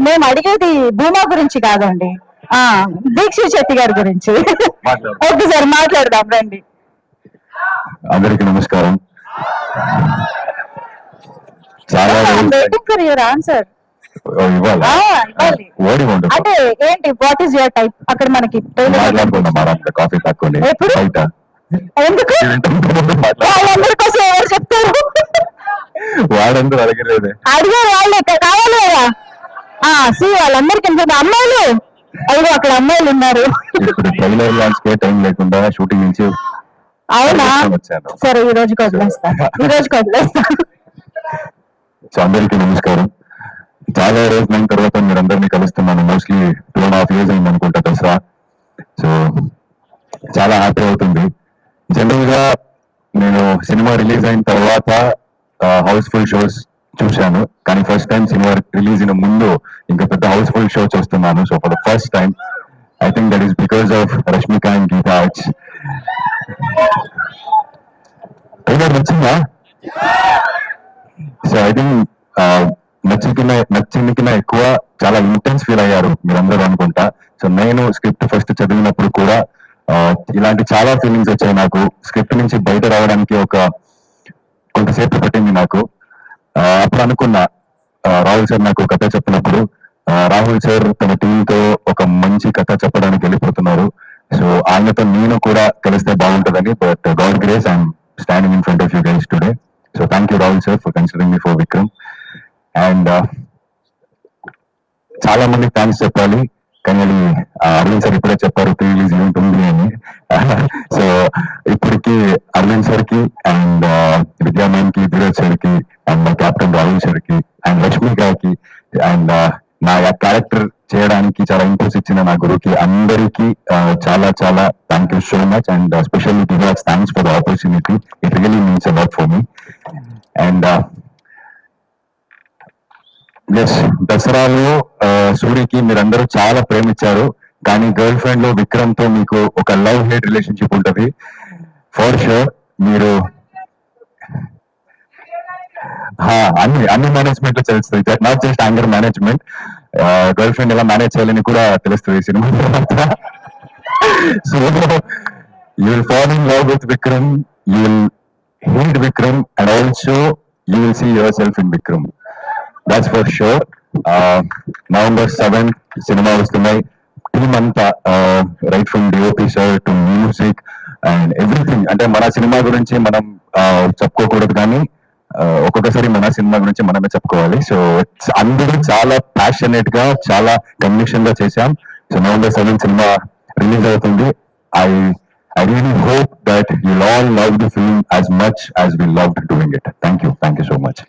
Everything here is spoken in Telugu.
మేము అడిగేది భూమా గురించి కాదండి, దీక్షిత్ శెట్టి గారి గురించి. ఓకే సార్, మాట్లాడదాం రండి. అందరికీ నమస్కారం. చాలా ఆన్సర్ అంటే ఏంటి, వాట్ ఈస్ యువర్ టైప్? అక్కడ మనకి కాఫీ తాక్కోండి. ఎందుకు వాళ్ళందరి కోసం ఎవరు చెప్తారు? వాడందరూ అడగలేదు, అడిగారు వాళ్ళు కావాలి కదా. వాళ్ళందరికీ అమ్మాయిలు, అదిగో అక్కడ అమ్మాయిలు ఉన్నారు. ఇప్పుడు ట్రైలర్ లాంచ్ కే టైం లేకుండా షూటింగ్ నుంచి. అవునా, సరే ఈ రోజుకి వదిలేస్తాను. సో అందరికీ నమస్కారం. చాలా రోజులైన తర్వాత మీరు అందరినీ కలుస్తున్నాను. మోస్ట్లీ 2.5 years అయింది అనుకుంటా దసరా. సో చాలా హ్యాపీ అవుతుంది. జనరల్ గా నేను సినిమా రిలీజ్ అయిన తర్వాత హౌస్ఫుల్ షోస్ చూశాను, కానీ ఫస్ట్ టైం సినిమా రిలీజ్ అయిన ముందు ఇంకా పెద్ద హౌస్ఫుల్ షో చూస్తున్నాను. So for the first time I think that is because of Rashmika and Geetha Arts. నచ్చిందా? సో ఐ థింక్ నచ్చింది కన్నా ఎక్కువ చాలా ఇంటెన్స్ ఫీల్ అయ్యారు మీరందరూ అనుకుంటా. సో నేను స్క్రిప్ట్ ఫస్ట్ చదివినప్పుడు కూడా ఇలాంటి చాలా ఫీలింగ్స్ వచ్చాయి నాకు. స్క్రిప్ట్ నుంచి బయట రావడానికి కొంతసేపు పట్టింది నాకు. అప్పుడు అనుకున్నా, రాహుల్ సార్ నాకు కథ చెప్పినప్పుడు, రాహుల్ సార్ తన టీంతో ఒక మంచి కథ చెప్పడానికి వెళ్ళిపోతున్నారు. సో ఆయనతో నేను కూడా కలిస్తే బాగుంటుందని. But God grace I'm standing in front of you guys today. So thank you Rahul sir for considering me for Vikram. And చాలా మంది థ్యాంక్స్ చెప్పాలి, కానీ అది అరవింద్ సార్ ఇప్పుడే చెప్పారు ప్రీ రిలీజ్ ఈవెంట్ ఉంది అని. సో ఇప్పటికి అరవింద్ సార్ కి అండ్ విద్యా మ్యామ్ కి, ధీరజ్ సార్ కి అండ్ మా కెప్టెన్ రాహుల్ సార్ కి అండ్ లక్ష్మి గారికి అండ్ నా క్యారెక్టర్ చేయడానికి చాలా ఇంట్రెస్ట్ ఇచ్చిన నా గురువుకి అందరికీ చాలా చాలా thank you so much. And specially Dheeraj, thanks for the opportunity. It really means a lot for me. And yes, దసరాలో సూర్యకి మీరందరూ చాలా ప్రేమించారు, కానీ గర్ల్ ఫ్రెండ్ లో విక్రమ్ తో మీకు ఒక లవ్ హేట్ రిలేషన్షిప్ ఉంటది ఫర్ షూర్. మీరు అన్ని మేనేజ్మెంట్ లో తెలుస్తుంది, not just anger management. Girlfriend ఎలా మేనేజ్ చేయాలని కూడా తెలుస్తుంది సినిమా తర్వాత. So you will fall in love with Vikram, you will hate Vikram, and also you will see yourself in Vikram. That's for sure. November 7th సినిమా వస్తున్నాయి. టీమ్ అంతా right from DOP sir to music and everything. అంటే మన సినిమా గురించి మనం చెప్పుకోకూడదు, కానీ ఒక్కొక్కసారి మన సినిమా గురించి మనమే చెప్పుకోవాలి. సో అందరూ చాలా ప్యాషనేట్ గా, చాలా కన్విక్షన్ గా చేశాం. So November 7th cinema release అవుతుంది. I really hope that you'll all love the film as much as we loved doing it. Thank you so much.